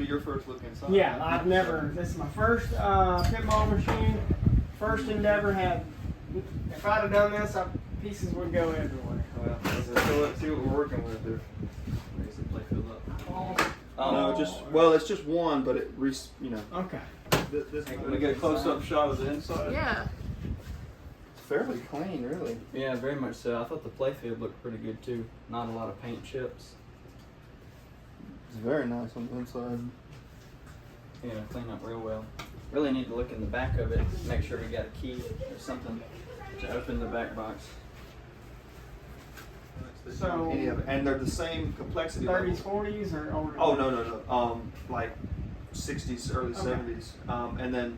your first look inside. Yeah, I've never. This is my first pinball machine. First endeavor. If I'd have done this, pieces would go everywhere. Well, let's see what we're working with there. Raise the playfield up. No, it's just one, but it Okay. Let me get a close-up shot of the inside. Yeah. It's fairly clean, really. Yeah, very much so. I thought the playfield looked pretty good too. Not a lot of paint chips. It's very nice on the inside. Yeah, clean up real well. Really need to look in the back of it, make sure we got a key or something to open the back box. So, and they're the same complexity 30s, level. 40s, or older? Oh, no. Like 60s, early 70s. And then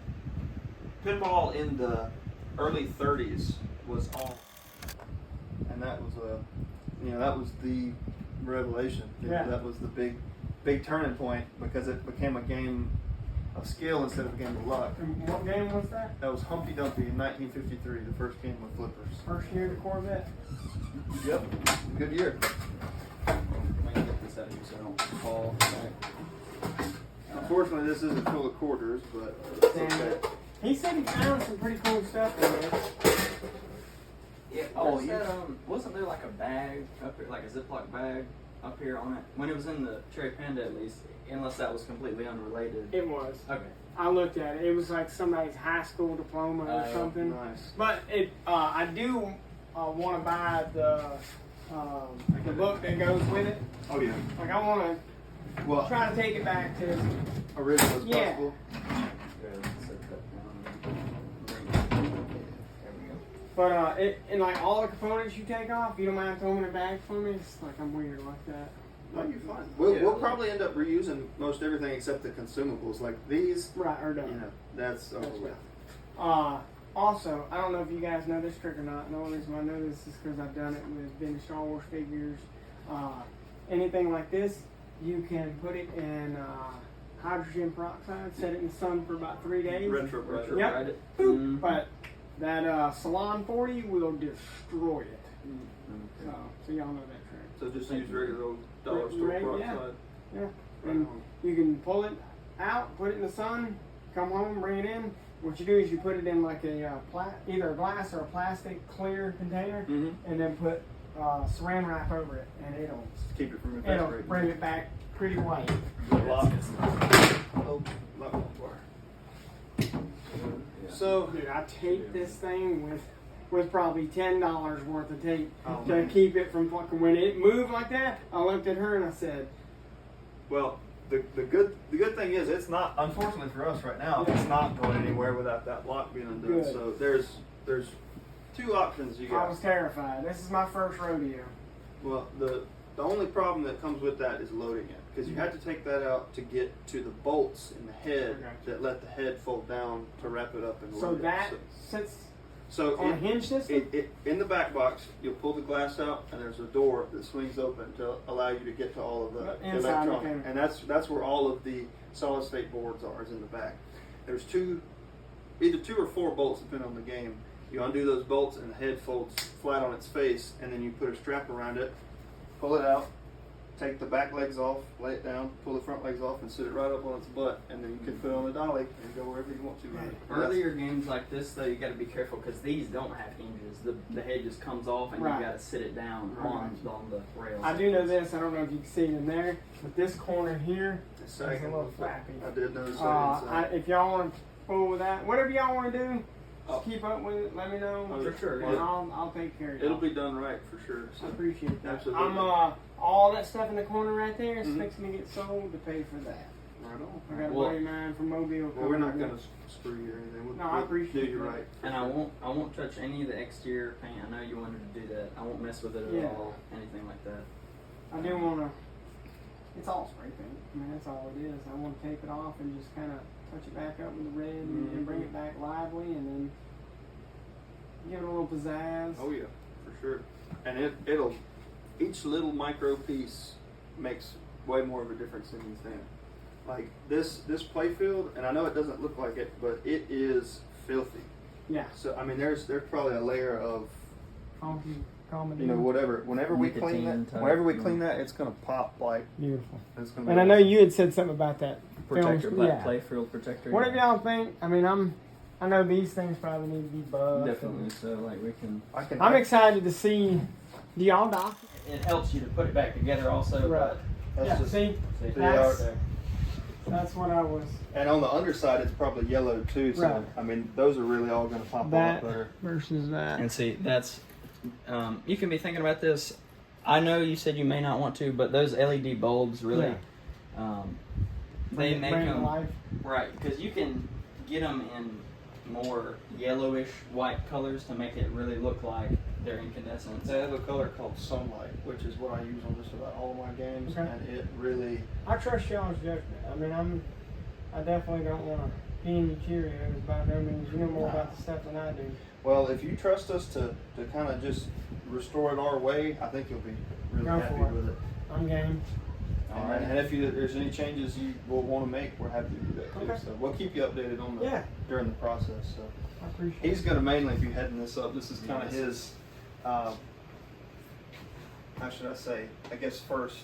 pinball in the early 30s was all, and that was that was the revelation. Yeah. That was the big turning point, because it became a game of skill instead of a game of luck. And what game was that? That was Humpty Dumpty in 1953, the first game with flippers. First year of the Corvette? Yep, good year. Let me get this out of here so I don't fall back. Unfortunately, this isn't full of quarters, but it's okay. He said he found some pretty cool stuff in there. Yeah, wasn't there like a bag up here, like a Ziploc bag up here on it? When it was in the Cherry Panda, at least, unless that was completely unrelated. It was. Okay. I looked at it. It was like somebody's high school diploma or something. Nice. But I do want to buy the book that goes with it. Oh yeah. Like I want to try to take it back to original as Yeah. possible. But and like all the components you take off, you don't mind throwing it back for me. It's like I'm weird like that. No, you're fine. We'll probably end up reusing most everything except the consumables, like these. Right, or done. That's over with. Also, I don't know if you guys know this trick or not. The only reason I know this is because I've done it with vintage Star Wars figures. Anything like this, you can put it in hydrogen peroxide, set it in the sun for about 3 days. Retro. Yep. Boop. But that Salon 40 will destroy it. So y'all know that trick. So just use regular old dollar store peroxide. Yeah. And you can pull it out, put it in the sun, come home, bring it in. What you do is you put it in like a either a glass or a plastic clear container, and then put saran wrap over it, and it'll keep it from evaporating. It'll bring it back pretty white. So, dude, I taped this thing with probably $10 worth of tape to keep it from fucking. When it moved like that, I looked at her and I said, well, the good thing is it's not, unfortunately for us right now, it's not going anywhere without that lock being undone. Good. So there's two options you got. I was terrified. This is my first rodeo. Well, the only problem that comes with that is loading it, because you have to take that out to get to the bolts in the head that let the head fold down to wrap it up and load So it. that sits so on a hinge system? In the back box, you'll pull the glass out, and there's a door that swings open to allow you to get to all of the Inside electronics. And that's where all of the solid state boards are, is in the back. There's either 2 or 4 bolts depending on the game. You undo those bolts, and the head folds flat on its face, and then you put a strap around it, pull it out, take the back legs off, lay it down, pull the front legs off, and sit it right up on its butt, and then you can put it on the dolly and go wherever you want to. Earlier games like this, though, you got to be careful because these don't have hinges. The head just comes off, and you got to sit it down on the rails. I do know this. I don't know if you can see it in there, but this corner here is a little flappy. I did notice that. If y'all want to fool with that, whatever y'all want to do, just keep up with it. Let me know. For sure. And I'll take care of it. It'll be done right for sure. So. I appreciate that. Absolutely. All that stuff in the corner right there is fixing to get sold to pay for that. Right on. I got a buddy of mine from Mobile. Well, we're not going to screw you or anything. No, I appreciate do you that. right. And I won't touch any of the exterior paint. I know you wanted to do that. I won't mess with it at all. Anything like that. I do want to. It's all spray paint. I mean, that's all it is. I want to tape it off and just kind of touch it back up with the red and bring it back lively, and then give it a little pizzazz. Oh yeah, for sure. And it'll each little micro piece makes way more of a difference than you think. Like this playfield, and I know it doesn't look like it, but it is filthy. Yeah. So I mean, there's probably a layer of funky Comedy. You know, whenever we clean Nicotine that, type, whenever we yeah. clean that, it's gonna pop like Beautiful. it's gonna. Be And I know awesome. you had said something about that. Protector, film, black yeah. playfield protector. What do y'all think? I mean, I know these things probably need to be buffed. Definitely. So like we can. I'm excited to see. Do y'all dock? It helps you to put it back together also. Right. That's Yeah. just, See, But that's what I was. and on the underside, it's probably yellow too. So Right. I mean, those are really all gonna pop a lot That better. versus that. And see, that's you can be thinking about this. I know you said you may not want to, but those LED bulbs really, they make Bring it to them life. right because you can get them in more yellowish white colors to make it really look like they're incandescent. They have a color called sunlight, which is what I use on just about all of my games, Okay. and it really. I trust y'all's judgment. I mean, I definitely don't want to pee in your Cheerios by no means. You know more about the stuff than I do. Well, if you trust us to kind of just restore it our way, I think you'll be really Go happy for it. with it. I'm game. And if there's any changes you will want to make, we're happy to do that too. Okay. So we'll keep you updated on during the process. So I appreciate he's going to mainly be heading this up. This is kind of Yes. his, how should I say? I guess first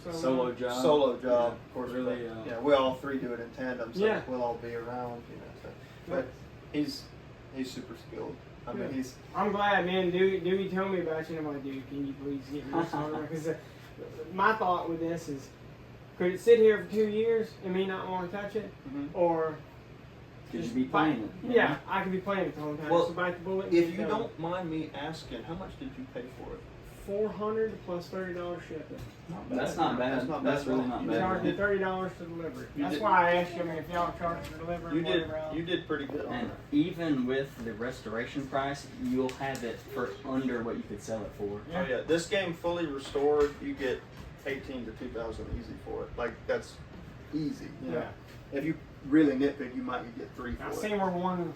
it. Solo job. solo job. Yeah, Of course, really, yeah, we all three do it in tandem, so Yeah. we'll all be around. You know, so. But he's super skilled. I mean, Good. he's. I'm glad, man. Dewey told me about you, and I'm like, dude, can you please get me this order? Because my thought with this is, could it sit here for 2 years and me not want to touch it, or Could just you be playing it? you know? Yeah, I could be playing it the whole time. Well, just bite the bullet. And If get it you done. don't mind me asking, how much did you pay for it? $400 plus $30 shipping. That's not bad. That's not That's bad. really not You bad. charge me $30 to deliver it. You That's did- why I asked you. I mean, if y'all charge for delivery, You did. whatever else. You did pretty good on And it. even with the restoration price, you'll have it for under what you could sell it for. Oh yeah, this game fully restored, you get 18 to 2,000 easy for it. Like that's easy. You know? Yeah. If you really nitpick, you might get 3 I for seen it. where one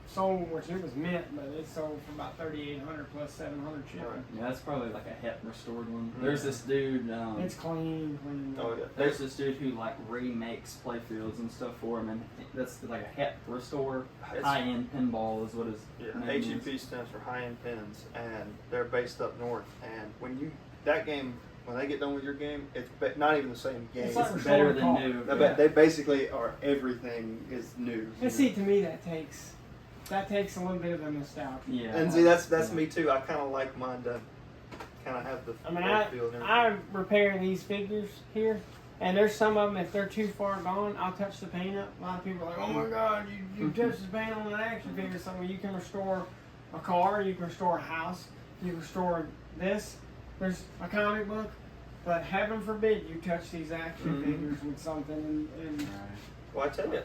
sold, which it was mint, but it sold for about $3,800 plus $700 shipping. Right. Yeah, that's probably like a HEP restored one. There's this dude. It's clean. Oh yeah. There's this dude who like remakes playfields and stuff for him, and that's like a HEP restore. It's- High-end pinball is what his Yeah, name is. HEP stands for high end pins, and they're based up north. And when that game, when they get done with your game, it's not even the same game. It's like It's better than restored new. They- Yeah. They basically are everything is new. And see, to me, that takes a little bit of a nostalgia. Yeah. And see, that's Yeah. me too. I kind of like mine to kind of have the I mean, feel and everything. I repair these figures here, and there's some of them, if they're too far gone, I'll touch the paint up. A lot of people are like, oh my God, you touched the paint on an action figure. So you can restore a car, you can restore a house, you can restore this. There's a comic book, but heaven forbid you touch these action figures with something. And Well, I tell you,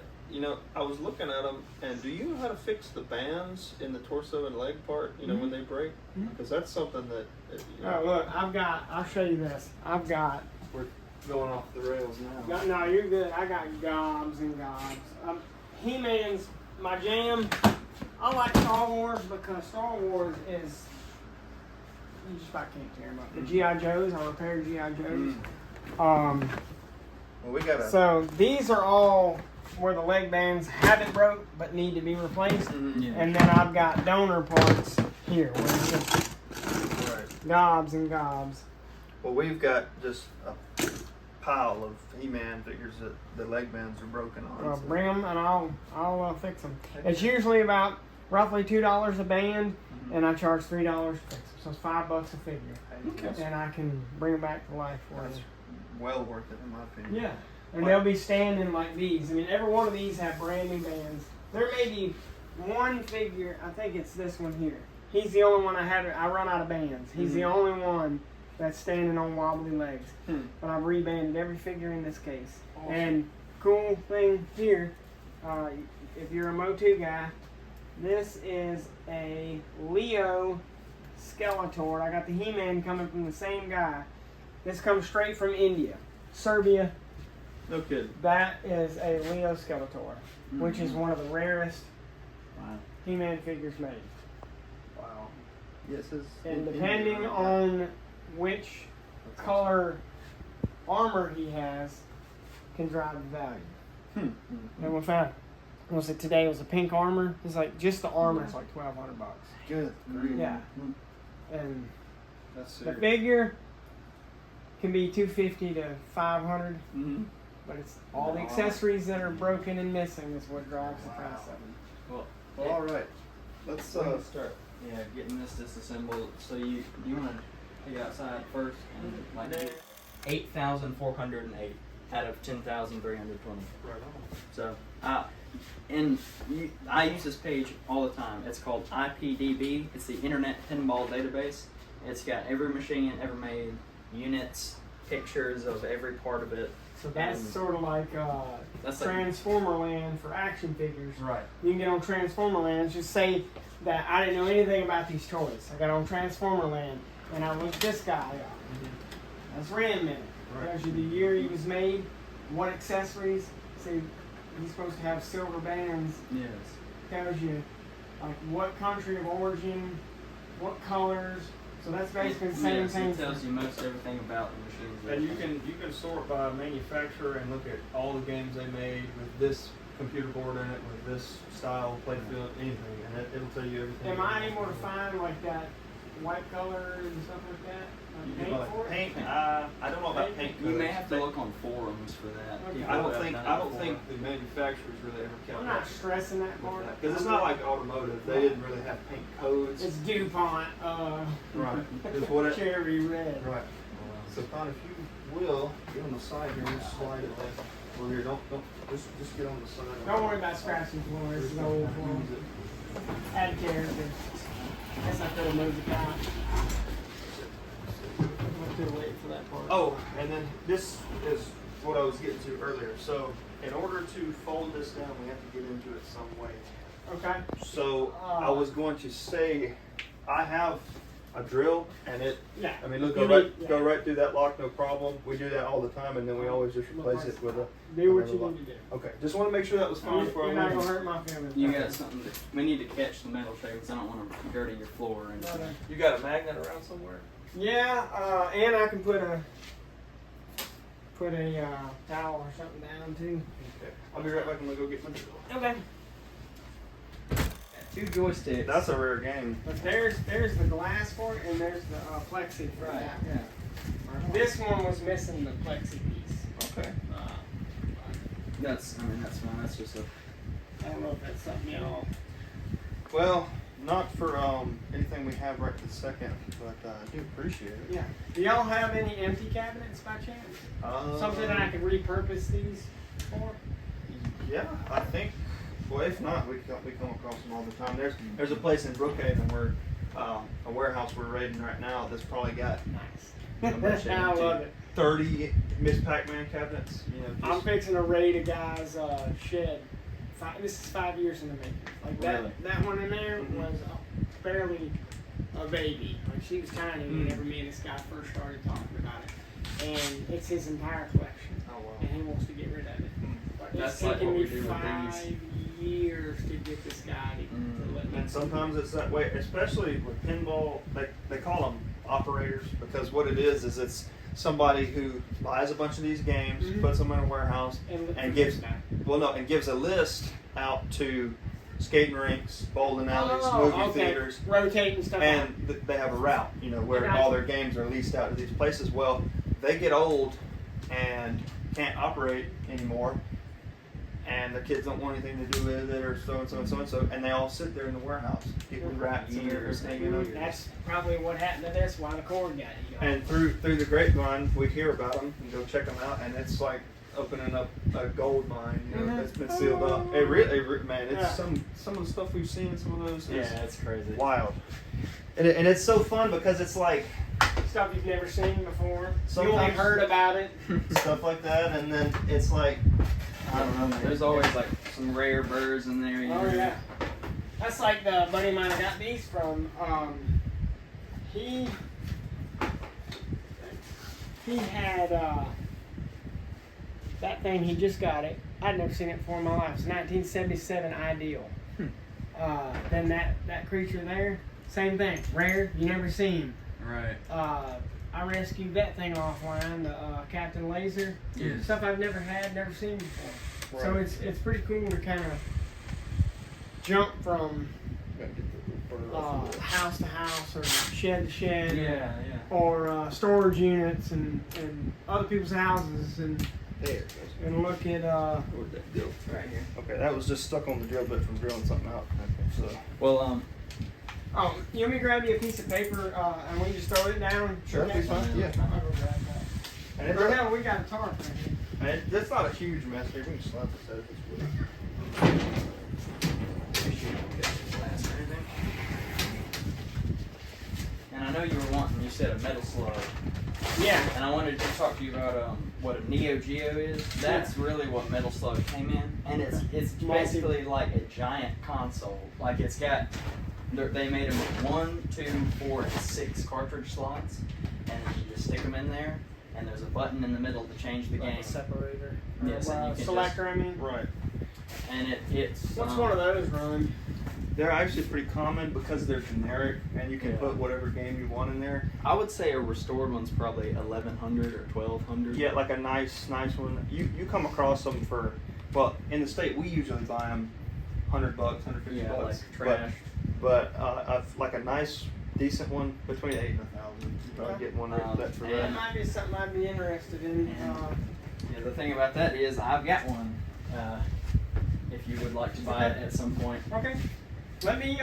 I was looking at them, and do you know how to fix the bands in the torso and leg part? You know, when they break, because that's something that. oh, look, I'll show you this. We're going off the rails now. No, you're good. I got gobs and gobs. He-Man's my jam. I like Star Wars because Star Wars is, you just about can't tear them up. The G.I. Joes, I repair G.I. Joes. Well, we got So these are all where the leg bands haven't broke but need to be replaced. Yeah. And then I've got donor parts here where it's just right. gobs and gobs. Well, we've got just a pile of He-Man figures that the leg bands are broken on. so- Bring them and I'll fix them. It's usually about roughly $2 a band, and I charge $3 to fix them. So it's $5 a figure, Okay. and I can bring them back to life for That's you. well worth it in my opinion. Yeah, and they'll be standing like these. I mean, every one of these have brand new bands. There may be one figure. I think it's this one here. He's the only one I run out of bands. He's the only one that's standing on wobbly legs. But I've rebanded every figure in this case. Awesome. And cool thing here, if you're a Motu guy, this is a Leo Skeletor. I got the He-Man coming from the same guy. This comes straight from India, Serbia. No kidding. That is a Leo Skeletor, which is one of the rarest Wow. He-Man figures made. Wow. Yes, And depending on which color armor he has, can drive the value. And we found, was it today? It was a pink armor. It's like just the armor is like $1,200. Good. Yeah. And That's The serious. figure can be $250 to $500, Mm-hmm. but it's all the No. accessories that are broken and missing is what drives the price of them. Well, Well, all right. Let's start. Yeah, getting this disassembled. So you want to take it outside first and like 8,408 out of 10,320. Right on. So I use this page all the time. It's called IPDB. It's the Internet Pinball Database. It's got every machine ever made, units, pictures of every part of it. So that's sort of like That's like- Transformer Land for action figures. Right. You can get on Transformer Land. Just say that I didn't know anything about these toys. I got on Transformer Land and I looked this guy up. That's Ram Minute. Right. Tells you the year he was made, what accessories. See, he's supposed to have silver bands. Yes. Tells you like what country of origin, what colors. So that's basically the same Yes, thing. it tells you most everything about the machines. And you can sort by manufacturer and look at all the games they made with this computer board in it, with this style, playfield, anything, and it'll tell you everything. Am I able to find like that white color and stuff like that? You Like can paint for it? paint. I don't know about paint. You may codes. have to look on forums for that. Okay. People I don't have think done it I don't before. think the manufacturers really ever I'm kept not up stressing that part. because it's not like automotive. They didn't really have paint codes. It's DuPont, Right. It's what it. cherry red. Right. So, Con, if you will, get on the side here and just slide it there. Well, here, don't just get on the side. Don't worry about scratching the floor. This is old floor. Use it. Add character. Guess I could have moved it out. I could have waited for that part. Oh, and then this is what I was getting to earlier. So, in order to fold this down, we have to get into it some way. Okay. So, I was going to say, I have a drill, and it. Yeah. I mean, look, You go right, need- yeah. go right through that lock, no problem. We do that all the time, and then we always just replace it with a. Do what another you lock. need to do. Okay, just want to make sure that was fine before You're I not leave. gonna hurt my feelings. You got something that we need to catch the metal tray because I don't want to dirty your floor or anything. Okay. You got a magnet around somewhere? Yeah, and I can put a towel or something down too. Okay. I'll be right back. I'm gonna go get my drill. Okay. Two joysticks. That's a rare game. But there's the glass for it, and there's the plexi for right. that. Yeah. This one was missing the plexi piece. Okay. That's fine. That's just a. I don't know if that's something y'all. Well, not for anything we have right this second, but I do appreciate it. Yeah. Do y'all have any empty cabinets by chance? Something that I could repurpose these for? Yeah, I think. Well, if not, we come across them all the time. There's a place in Brookhaven where a warehouse we're raiding right now that's probably got Nice. I love it. 30 Miss Pac-Man cabinets. You know, I'm just, fixing to raid a guy's shed. This is 5 years in the making. Like Really? that one in there Mhm. was barely a baby. Like she was tiny whenever me and this guy first started talking about it. And it's his entire collection. oh wow. And he wants to get rid of it. It's That's like taken what me we do with 5 years to get this guy to let me. And sometimes it's that way, especially with pinball. They call them operators because what it is it's somebody who buys a bunch of these games, Mhm. puts them in a warehouse, and gives gives a list out to skating rinks, bowling alleys, movie theaters, rotating stuff. and they have a route, you know, where all their games are leased out to these places. Well, they get old and can't operate anymore, and the kids don't want anything to do with it, or so and so and so and so, and they all sit there in the warehouse, getting rats and everything hanging on. That's probably what happened to this. Why the cord got eaten. And through the grapevine, we hear about them and go check them out, and it's like opening up a gold mine, you know, that's been sealed up. It really, man, it's Yeah. some of the stuff we've seen, some of those, is that's crazy. wild. And it's so fun because it's like Stuff you've never seen before. You Sometimes- only heard about it. stuff like that, and then it's like, I don't know, man. There's always like some rare birds in there. You Oh know. yeah. That's like the buddy of mine I got these from. He had that thing. He just got it. I'd never seen it before in my life. It's 1977 Ideal. Then that creature there, same thing. Rare. You never seen. Right. I rescued that thing offline, the Captain Laser. Yes. Stuff I've never had, never seen before. So Right. it's pretty cool to kind of jump from house to house or shed to shed. Yeah. Or storage units and other people's houses and There it goes. and look at Where'd that go? Right here. Okay, that was just stuck on the drill bit from drilling something out. Okay, so Well, you want me to grab you a piece of paper and we just throw it down? Sure, Okay. that's fine. Yeah. I'll go grab that. and it's, Right now we got a tarp right here. and that's not a huge mess here. We can slap this out if it's wood. and I know you were wanting. You said a metal slug. Yeah. And I wanted to talk to you about what a Neo Geo is. That's really what Metal Slug came in, and it's basically like a giant console. Like it's got, they made them with 1, 2, 4, and 6 cartridge slots, and you just stick them in there. And there's a button in the middle to change the Like game. a separator. Yes, and you can selector. I mean. Right. And it's. What's one of those run? They're actually pretty common because they're generic, and you can Yeah. put whatever game you want in there. I would say a restored one's probably 1100 or 1200. Yeah, like a nice one. You come across them for, well, in the state we usually buy them $100, $150. Yeah, like trash. But like a nice, decent one between 8 and 1,000. You probably get one that for and- that. That might be something I'd be interested in. Yeah, the thing about that is I've got one. If you would like to buy it at some point. Okay. Let me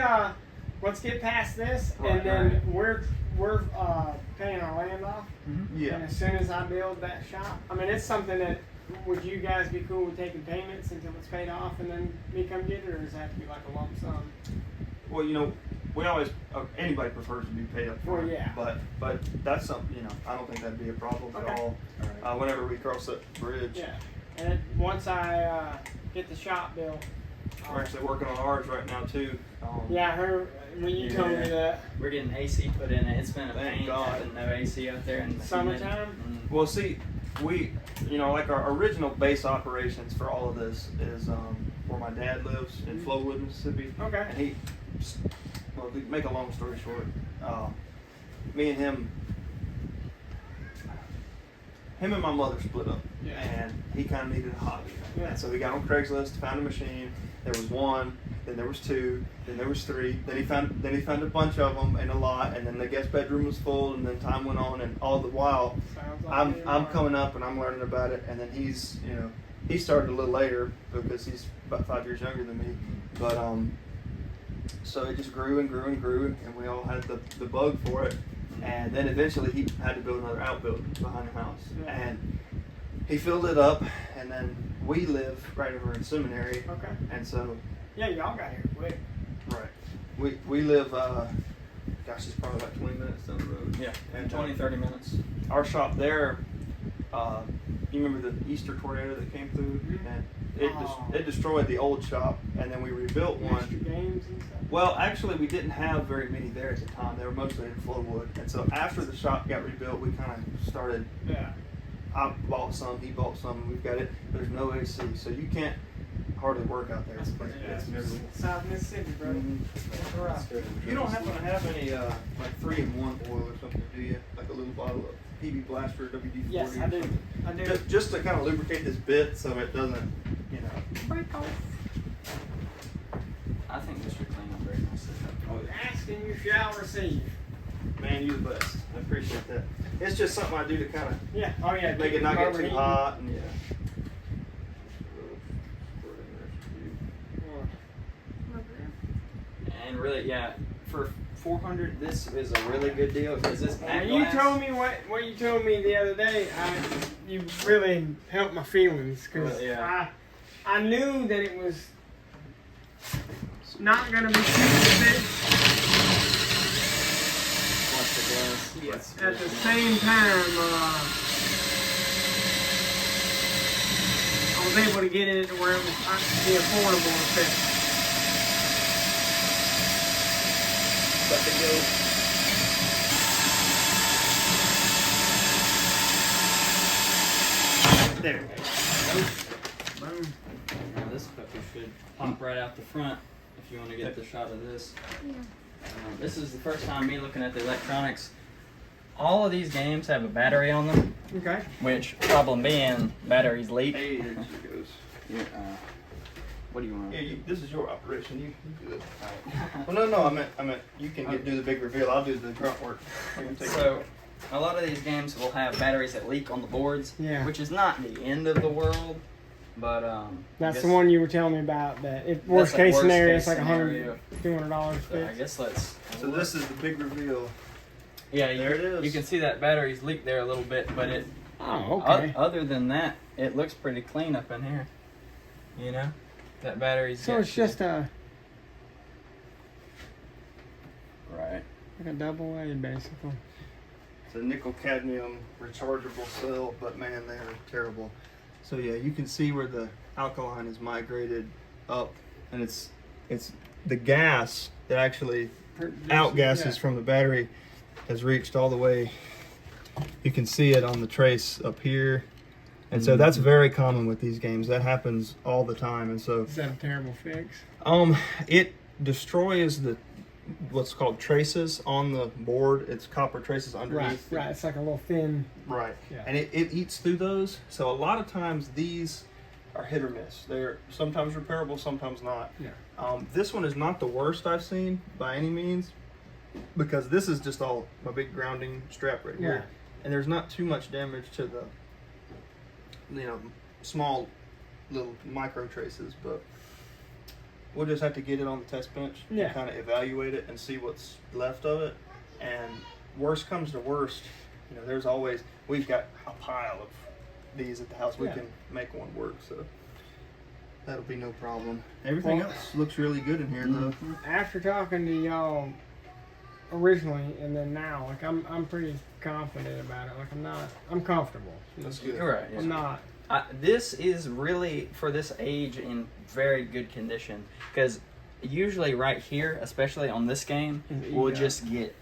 let's get past this, Right, and then right. we're paying our land off. And Yeah. as soon as I build that shop, I mean, it's something that would you guys be cool with taking payments until it's paid off, and then me come get it, or does it have to be like a lump sum? Well, you know, we always anybody prefers to be paid up front. Well, yeah. But that's something, you know, I don't think that'd be a problem Okay. at all. Whenever we cross that bridge. Yeah. And once I get the shop built. We're actually working on ours right now too. Yeah, I heard when you told me that. We're getting AC put in it. It's been a Thank pain God. having no AC out there in the Summertime? humid. Well, see, we, you know, like our original base operations for all of this is where my dad lives in Flowood, Mississippi. Okay. And he, well, to make a long story short, me and him and my mother split up. Yeah. And he kind of needed a hobby. Yeah. And so he got on Craigslist, found a machine. There was 1, then there was 2, then there was 3. Then he found a bunch of them and a lot, and then the guest bedroom was full. And then time went on, and all the while, Sounds like I'm coming up and I'm learning about it. And then he's, you know, he started a little later because he's about 5 years younger than me. But so it just grew and grew and grew, and we all had the bug for it. And then eventually he had to build another outbuilding behind the house, and he filled it up. And then we live right over in Seminary, Okay. and so Yeah, y'all got here quick. right, we live. Gosh, it's probably like 20 minutes down the road. Yeah, And 20, 30 minutes. Our shop there. You remember the Easter tornado that came through, and it destroyed the old shop, and then we rebuilt one. Extra games and stuff. Well, actually, we didn't have very many there at the time. They were mostly in Flowood, and so after the shop got rebuilt, we kind of started. Yeah. I bought some, he bought some, and we've got it. There's no AC, so you can't hardly work out there. That's pretty It's miserable. South Mississippi, brother. Mhm. That's rough. You don't happen to have any like 3-in-1 oil or something, do you? Like a little bottle of PB Blaster or WD-40? Yes, or I do. something? I do. Just to kind of lubricate this bit so it doesn't, you know. break off. I think this should clean up very nicely. Oh, yeah. Ask and you shall receive. Man, you the best. I appreciate that. It's just something I do to kind of Yeah. Oh yeah. make keep it not the get rubber too heating. hot. And, Yeah. And really, yeah, for 400, this is a really good deal because this back When you glass- told me what you told me the other day, you really helped my feelings because Well, yeah. I knew that it was not going to be too big. Watch the glass. Yes. At the same time, I was able to get it to where it was the affordable effect. Let it go. There. Boom. Now this puppy should pop right out the front if you want to get the shot of this. This is the first time me looking at the electronics. All of these games have a battery on them, Okay. which problem being batteries leak. Hey, there she goes. Yeah, What do you want? Yeah, this is your operation. You do it. Alright. Well, no, I meant you can do the big reveal. I'll do the grunt work. So, a lot of these games will have batteries that leak on the boards, Yeah. which is not the end of the world, but That's the one you were telling me about. That worst case scenario, it's like scenario. $200 So I fix. guess let's. So this is the big reveal. Yeah, There it is. You can see that battery's leaked there a little bit, but it. Oh, okay. Other than that, it looks pretty clean up in here. You know, that battery's. So it's just right. like a double A, basically. It's a nickel cadmium rechargeable cell, but man, they are terrible. So yeah, you can see where the alkaline is migrated up, and it's the gas that actually outgasses from the battery has reached all the way. You can see it on the trace up here. And so that's very common with these games. That happens all the time. And so Is that a terrible fix? it destroys what's called traces on the board. It's copper traces underneath. Right. It's like a little thin. Right. Yeah. And it eats through those. So a lot of times these are hit or miss. They're sometimes repairable, sometimes not. Yeah. This one is not the worst I've seen by any means, because this is just all my big grounding strap right here. And there's not too much damage to the small little micro traces, but we'll just have to get it on the test bench and kind of evaluate it and see what's left of it. And worst comes to worst, we've got a pile of these at the house. We can make one work, so that'll be no problem. Everything else looks really good in here, though. After talking to y'all originally and then now, like I'm pretty confident about it. Like I'm comfortable. That's good. You're right. I'm not. This is really, for this age, in very good condition, because usually right here, especially on this game, we'll just get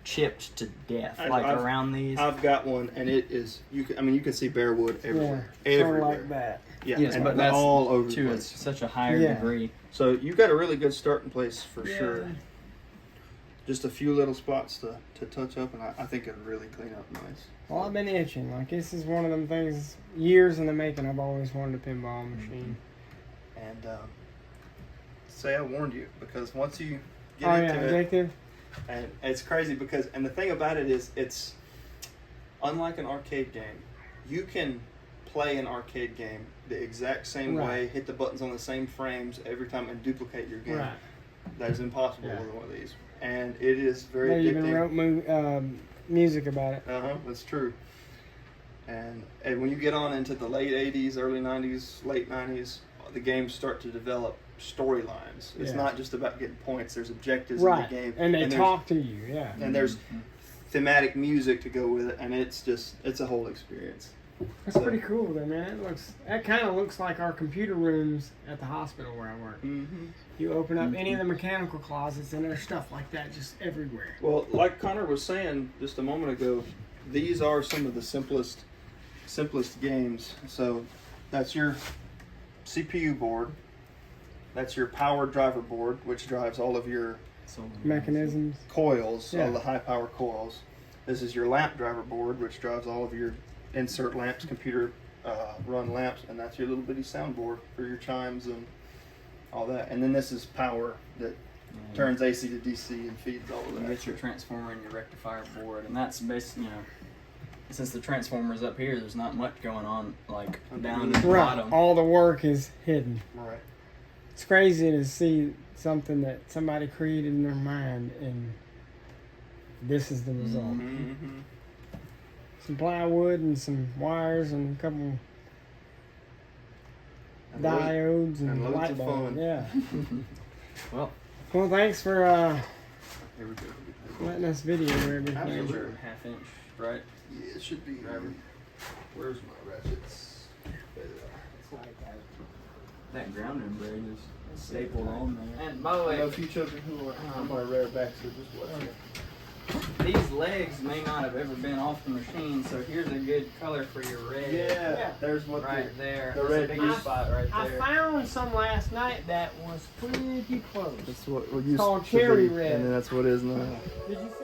chipped to death, around these. I've got one, and it is. You can see bare wood everywhere. Yeah, Everywhere. sort of like that. Yeah, yes, and but that's all over the to place. such a higher degree. So you've got a really good starting place for sure. Just a few little spots to touch up, and I think it'll really clean up nice. Well, I've been itching. Like, this is one of them things, years in the making, I've always wanted a pinball machine. And say I warned you, because once you get into it, addictive. and it's crazy because, and the thing about it is, it's unlike an arcade game. You can play an arcade game the exact same way, hit the buttons on the same frames every time, and duplicate your game. Right. That is impossible with one of these. And it is very addictive. They even wrote music about it. That's true. And when you get on into the late 80s, early 90s, late 90s, the games start to develop storylines. It's not just about getting points. There's objectives in the game. And they talk to you, And there's thematic music to go with it, and it's a whole experience. That's pretty cool, though, man. That kind of looks like our computer rooms at the hospital where I work. Mm-hmm. You open up any of the mechanical closets, and there's stuff like that just everywhere. Well, like Connor was saying just a moment ago, these are some of the simplest games. So that's your CPU board. That's your power driver board, which drives all of your mechanisms, coils, all the high power coils. This is your lamp driver board, which drives all of your insert lamps, computer run lamps, and that's your little bitty soundboard for your chimes and all that. And then this is power that turns AC to DC and feeds all of that. You get your transformer and your rectifier board, and that's basically, since the transformer's up here, there's not much going on, like down to the bottom. All the work is hidden. Right. It's crazy to see something that somebody created in their mind, and this is the result. Mm-hmm. Some plywood and some wires and a couple diodes and light bulbs. Yeah. Well, thanks for letting us video everything. Absolutely. Half inch, right? Yeah, it should be. Where's my ratchets? That grounding braid is stapled on there. And by the I way, know a few children who are on my rare back, so just watch it. These legs may not have ever been off the machine, so here's a good color for your red. Yeah. There's what right there. The red big spot right there. I found some last night that was pretty close. That's what it's called cherry red. And that's what it is now. Did you see?